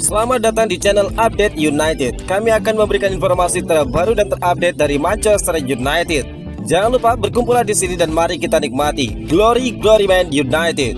Selamat datang di channel Update United. Kami akan memberikan informasi terbaru dan terupdate dari Manchester United. Jangan lupa berkumpullah di sini dan mari kita nikmati Glory Man United.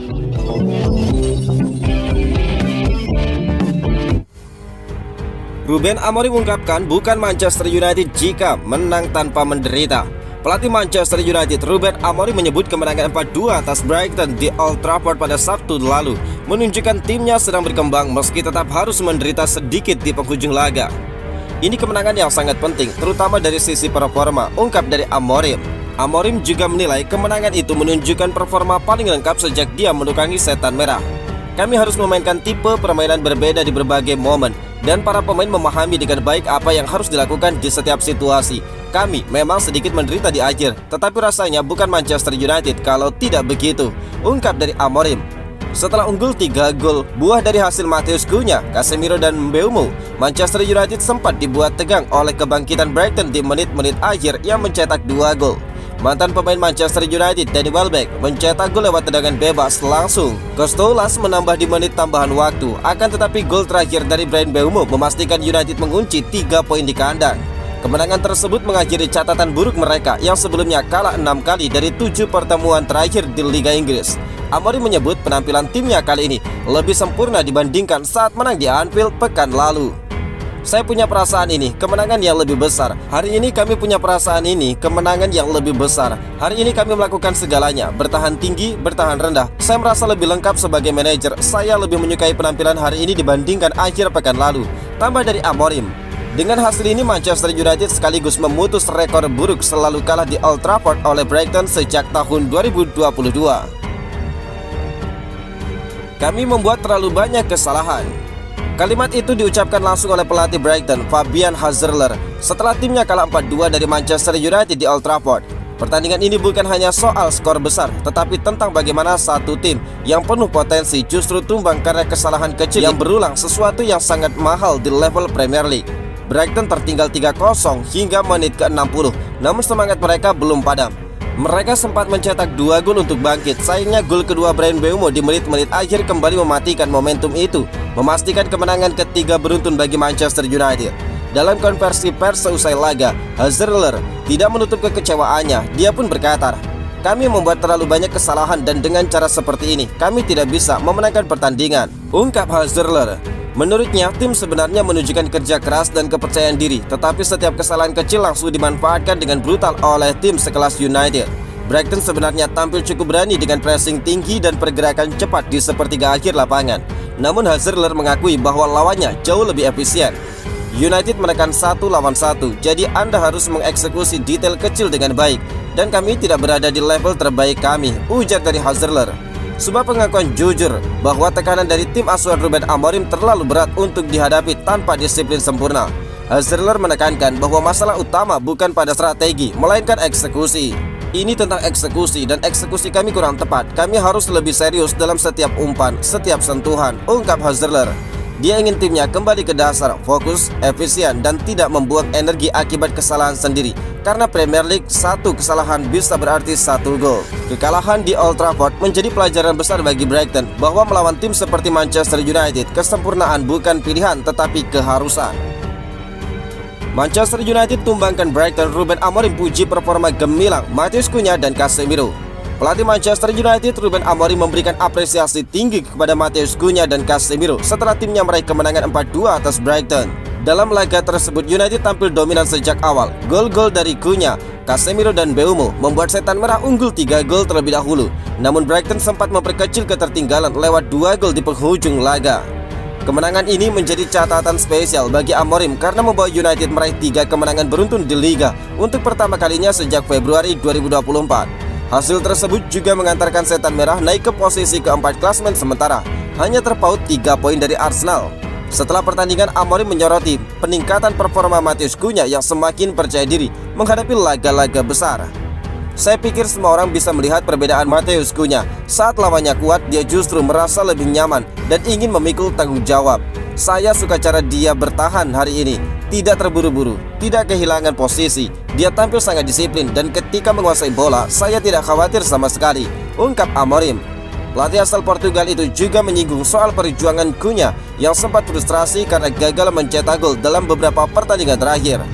Ruben Amorim mengungkapkan bukan Manchester United jika menang tanpa menderita. Pelatih Manchester United Ruben Amorim menyebut kemenangan 4-2 atas Brighton di Old Trafford pada Sabtu lalu menunjukkan timnya sedang berkembang meski tetap harus menderita sedikit di penghujung laga. Ini kemenangan yang sangat penting terutama dari sisi performa, ungkap dari Amorim. Amorim juga menilai kemenangan itu menunjukkan performa paling lengkap sejak dia menukangi setan merah. Kami harus memainkan tipe permainan berbeda di berbagai momen dan para pemain memahami dengan baik apa yang harus dilakukan di setiap situasi. Kami memang sedikit menderita di akhir, tetapi rasanya bukan Manchester United kalau tidak begitu, ungkap dari Amorim. Setelah unggul 3 gol buah dari hasil Matheus Cunha, Casemiro dan Mbeumo, Manchester United sempat dibuat tegang oleh kebangkitan Brighton di menit-menit akhir yang mencetak 2 gol. Mantan pemain Manchester United Danny Welbeck mencetak gol lewat tendangan bebas langsung. Costolas menambah di menit tambahan waktu, akan tetapi gol terakhir dari Bryan Mbeumo memastikan United mengunci 3 poin di kandang. Kemenangan tersebut mengakhiri catatan buruk mereka yang sebelumnya kalah 6 kali dari 7 pertemuan terakhir di Liga Inggris. Amorim menyebut penampilan timnya kali ini lebih sempurna dibandingkan saat menang di Anfield pekan lalu. Saya punya perasaan ini, kemenangan yang lebih besar. Hari ini kami punya perasaan ini, kemenangan yang lebih besar. Hari ini kami melakukan segalanya, bertahan tinggi, bertahan rendah. Saya merasa lebih lengkap sebagai manajer. Saya lebih menyukai penampilan hari ini dibandingkan akhir pekan lalu, tambah dari Amorim. Dengan hasil ini Manchester United sekaligus memutus rekor buruk selalu kalah di Old Trafford oleh Brighton sejak tahun 2022. Kami membuat terlalu banyak kesalahan. Kalimat itu diucapkan langsung oleh pelatih Brighton, Fabian Hazeler, setelah timnya kalah 4-2 dari Manchester United di Old Trafford. Pertandingan ini bukan hanya soal skor besar, tetapi tentang bagaimana satu tim yang penuh potensi justru tumbang karena kesalahan kecil yang berulang, sesuatu yang sangat mahal di level Premier League. Brighton tertinggal 3-0 hingga menit ke-60, namun semangat mereka belum padam. Mereka sempat mencetak 2 gol untuk bangkit. Sayangnya gol kedua Bryan Mbeumo di menit-menit akhir kembali mematikan momentum itu, memastikan kemenangan ketiga beruntun bagi Manchester United. Dalam konversi pers seusai laga, Hazeler tidak menutup kekecewaannya. Dia pun berkata, "Kami membuat terlalu banyak kesalahan dan dengan cara seperti ini kami tidak bisa memenangkan pertandingan," ungkap Hazeler. Menurutnya, tim sebenarnya menunjukkan kerja keras dan kepercayaan diri, tetapi setiap kesalahan kecil langsung dimanfaatkan dengan brutal oleh tim sekelas United. Brighton sebenarnya tampil cukup berani dengan pressing tinggi dan pergerakan cepat di sepertiga akhir lapangan. Namun Hazeler mengakui bahwa lawannya jauh lebih efisien. United menekan 1 lawan 1, jadi Anda harus mengeksekusi detail kecil dengan baik, dan kami tidak berada di level terbaik kami, ujar dari Hazeler. Sebuah pengakuan jujur bahwa tekanan dari tim asuhan Ruben Amorim terlalu berat untuk dihadapi tanpa disiplin sempurna. Hazeler menekankan bahwa masalah utama bukan pada strategi, melainkan eksekusi. Ini tentang eksekusi dan eksekusi kami kurang tepat. Kami harus lebih serius dalam setiap umpan, setiap sentuhan, ungkap Hazeler. Dia ingin timnya kembali ke dasar, fokus, efisien, dan tidak membuang energi akibat kesalahan sendiri. Karena Premier League, satu kesalahan bisa berarti 1 gol. Kekalahan di Old Trafford menjadi pelajaran besar bagi Brighton bahwa melawan tim seperti Manchester United, kesempurnaan bukan pilihan tetapi keharusan. Manchester United tumbangkan Brighton. Ruben Amorim puji performa gemilang Matheus Cunha dan Casemiro. Pelatih Manchester United Ruben Amorim memberikan apresiasi tinggi kepada Matheus Cunha dan Casemiro setelah timnya meraih kemenangan 4-2 atas Brighton. Dalam laga tersebut United tampil dominan sejak awal. Gol-gol dari Cunha, Casemiro dan Mbeumo membuat setan merah unggul 3 gol terlebih dahulu. Namun Brighton sempat memperkecil ketertinggalan lewat 2 gol di penghujung laga. Kemenangan ini menjadi catatan spesial bagi Amorim karena membawa United meraih 3 kemenangan beruntun di Liga untuk pertama kalinya sejak Februari 2024. Hasil tersebut juga mengantarkan setan merah naik ke posisi keempat klasemen sementara, hanya terpaut 3 poin dari Arsenal. Setelah pertandingan, Amorim menyoroti peningkatan performa Matheus Cunha yang semakin percaya diri menghadapi laga-laga besar. Saya pikir semua orang bisa melihat perbedaan Matheus Cunha. Saat lawannya kuat, dia justru merasa lebih nyaman dan ingin memikul tanggung jawab. Saya suka cara dia bertahan hari ini, tidak terburu-buru, tidak kehilangan posisi. Dia tampil sangat disiplin dan ketika menguasai bola, saya tidak khawatir sama sekali, ungkap Amorim. Pelatih asal Portugal itu juga menyinggung soal perjuangan Cunha yang sempat frustrasi karena gagal mencetak gol dalam beberapa pertandingan terakhir.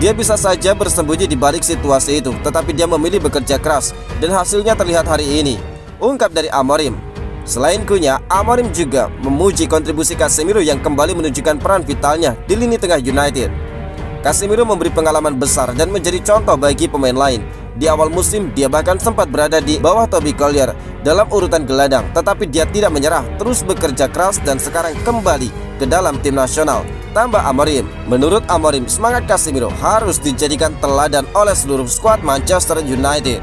Dia bisa saja bersembunyi di balik situasi itu, tetapi dia memilih bekerja keras dan hasilnya terlihat hari ini, ungkap dari Amorim. Selain Cunha, Amorim juga memuji kontribusi Casemiro yang kembali menunjukkan peran vitalnya di lini tengah United. Casemiro memberi pengalaman besar dan menjadi contoh bagi pemain lain. Di awal musim, dia bahkan sempat berada di bawah Toby Collier dalam urutan gelandang, tetapi dia tidak menyerah, terus bekerja keras dan sekarang kembali ke dalam tim nasional. Tambah Amorim, menurut Amorim, semangat Casemiro harus dijadikan teladan oleh seluruh skuad Manchester United.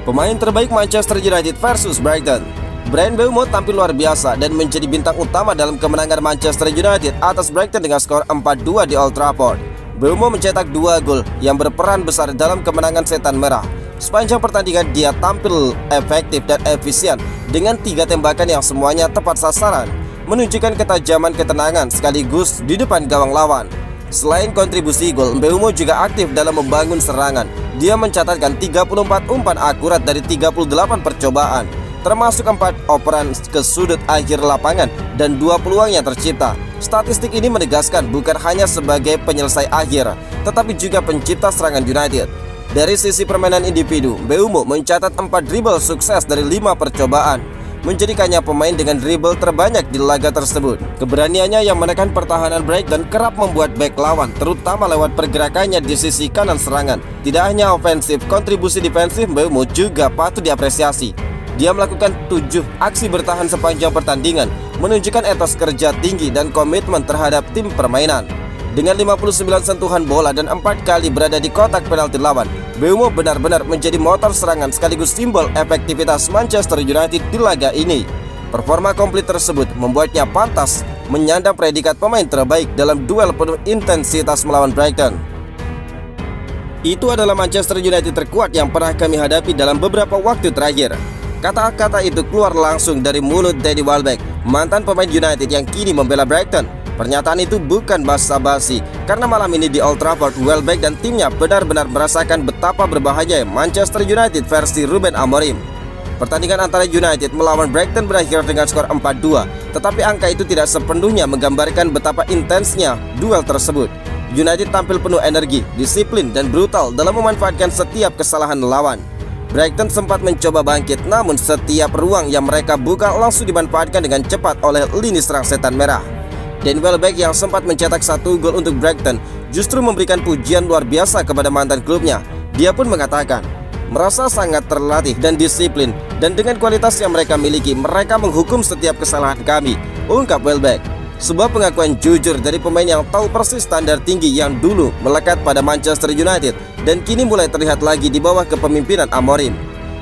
Pemain terbaik Manchester United versus Brighton. Bryan Mbeumo tampil luar biasa dan menjadi bintang utama dalam kemenangan Manchester United atas Brighton dengan skor 4-2 di Old Trafford. Mbeumo mencetak 2 gol yang berperan besar dalam kemenangan Setan Merah. Sepanjang pertandingan dia tampil efektif dan efisien dengan 3 tembakan yang semuanya tepat sasaran, menunjukkan ketajaman ketenangan sekaligus di depan gawang lawan. Selain kontribusi gol, Mbeumo juga aktif dalam membangun serangan. Dia mencatatkan 34 umpan akurat dari 38 percobaan, termasuk 4 operan ke sudut akhir lapangan dan 2 peluang yang tercipta. Statistik ini menegaskan bukan hanya sebagai penyelesai akhir, tetapi juga pencipta serangan United. Dari sisi permainan individu, Mbeumo mencatat 4 dribble sukses dari 5 percobaan, menjadikannya pemain dengan dribble terbanyak di laga tersebut. Keberaniannya yang menekan pertahanan Brighton kerap membuat bek lawan, terutama lewat pergerakannya di sisi kanan serangan. Tidak hanya ofensif, kontribusi defensif Mbeumo juga patut diapresiasi. Dia melakukan 7 aksi bertahan sepanjang pertandingan, menunjukkan etos kerja tinggi dan komitmen terhadap tim permainan. Dengan 59 sentuhan bola dan 4 kali berada di kotak penalti lawan, Mbeumo benar-benar menjadi motor serangan sekaligus simbol efektivitas Manchester United di laga ini. Performa komplit tersebut membuatnya pantas menyandang predikat pemain terbaik dalam duel penuh intensitas melawan Brighton. Itu adalah Manchester United terkuat yang pernah kami hadapi dalam beberapa waktu terakhir. Kata-kata itu keluar langsung dari mulut Danny Welbeck, mantan pemain United yang kini membela Brighton. Pernyataan itu bukan basa-basi, karena malam ini di Old Trafford, Welbeck dan timnya benar-benar merasakan betapa berbahaya Manchester United versi Ruben Amorim. Pertandingan antara United melawan Brighton berakhir dengan skor 4-2, tetapi angka itu tidak sepenuhnya menggambarkan betapa intensnya duel tersebut. United tampil penuh energi, disiplin, dan brutal dalam memanfaatkan setiap kesalahan lawan. Brighton sempat mencoba bangkit, namun setiap ruang yang mereka buka langsung dimanfaatkan dengan cepat oleh lini serang Setan Merah. Dan Welbeck yang sempat mencetak 1 gol untuk Brighton justru memberikan pujian luar biasa kepada mantan klubnya. Dia pun mengatakan, merasa sangat terlatih dan disiplin, dan dengan kualitas yang mereka miliki, mereka menghukum setiap kesalahan kami, ungkap Welbeck. Sebuah pengakuan jujur dari pemain yang tahu persis standar tinggi yang dulu melekat pada Manchester United dan kini mulai terlihat lagi di bawah kepemimpinan Amorim.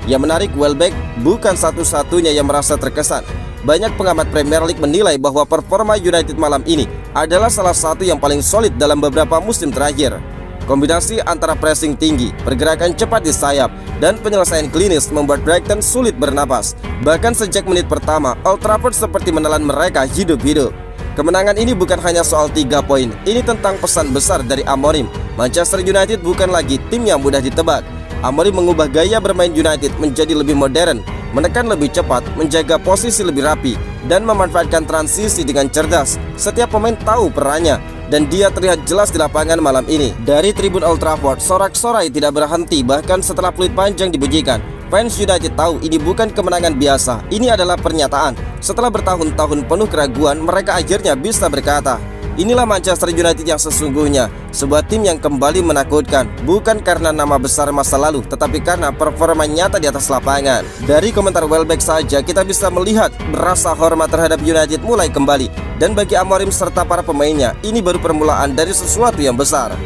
Yang menarik, Welbeck bukan satu-satunya yang merasa terkesan. Banyak pengamat Premier League menilai bahwa performa United malam ini adalah salah satu yang paling solid dalam beberapa musim terakhir. Kombinasi antara pressing tinggi, pergerakan cepat di sayap, dan penyelesaian klinis membuat Brighton sulit bernapas. Bahkan sejak menit pertama, Old Trafford seperti menelan mereka hidup-hidup. Kemenangan ini bukan hanya soal 3 poin, ini tentang pesan besar dari Amorim. Manchester United bukan lagi tim yang mudah ditebak. Amorim mengubah gaya bermain United menjadi lebih modern, menekan lebih cepat, menjaga posisi lebih rapi, dan memanfaatkan transisi dengan cerdas. Setiap pemain tahu perannya, dan dia terlihat jelas di lapangan malam ini. Dari tribun Old Trafford, sorak-sorai tidak berhenti bahkan setelah peluit panjang dibunyikan. Fans United tahu ini bukan kemenangan biasa, ini adalah pernyataan. Setelah bertahun-tahun penuh keraguan, mereka akhirnya bisa berkata, inilah Manchester United yang sesungguhnya, sebuah tim yang kembali menakutkan, bukan karena nama besar masa lalu, tetapi karena performa nyata di atas lapangan. Dari komentar Welbeck saja kita bisa melihat rasa hormat terhadap United mulai kembali, dan bagi Amorim serta para pemainnya, ini baru permulaan dari sesuatu yang besar.